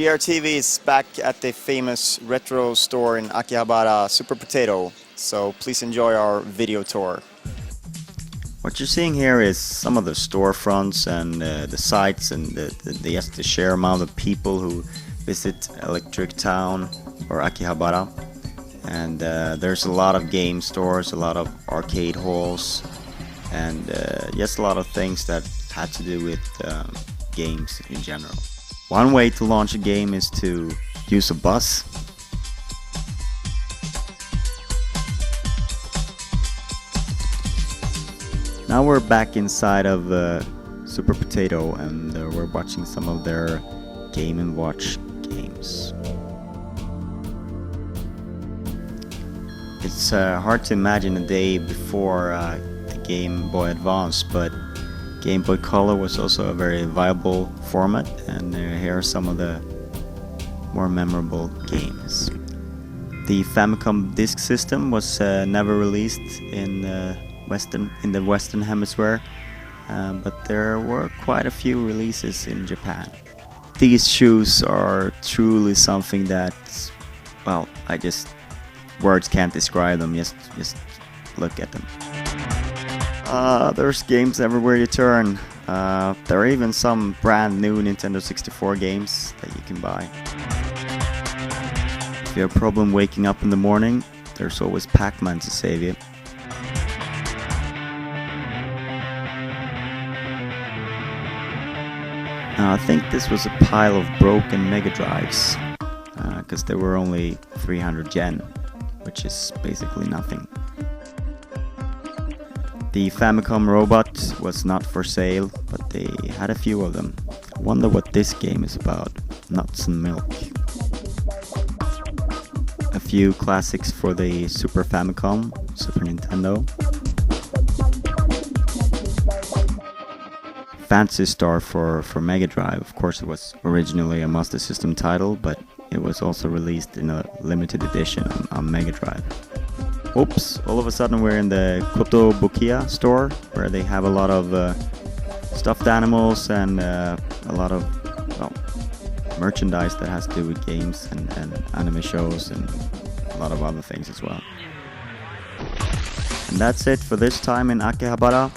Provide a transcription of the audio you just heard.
GRTV is back at the famous retro store in Akihabara, Super Potato, so please enjoy our video tour. What you're seeing here is some of the storefronts and the sites and the sheer amount of people who visit Electric Town or Akihabara. And there's a lot of game stores, a lot of arcade halls, and just a lot of things that had to do with games in general. One way to launch a game is to use a bus. Now we're back inside of Super Potato and we're watching some of their Game & Watch games. It's hard to imagine a day before the Game Boy Advance, but Game Boy Color was also a very viable format, and here are some of the more memorable games. The Famicom Disk System was never released in the Western Hemisphere, but there were quite a few releases in Japan. These shoes are truly something that, well, words can't describe them. Just look at them. There's games everywhere you turn. There are even some brand new Nintendo 64 games that you can buy. If you have a problem waking up in the morning, there's always Pac-Man to save you. I think this was a pile of broken Mega Drives, because there were only 300 yen, which is basically nothing. The Famicom Robot was not for sale, but they had a few of them. I wonder what this game is about. Nuts and milk. A few classics for the Super Famicom, Super Nintendo. Phantasy Star for Mega Drive. Of course, it was originally a Master System title, but it was also released in a limited edition on Mega Drive. Oops, all of a sudden we're in the Kotobukiya store, where they have a lot of stuffed animals and a lot of, well, merchandise that has to do with games and anime shows and a lot of other things as well. And that's it for this time in Akihabara.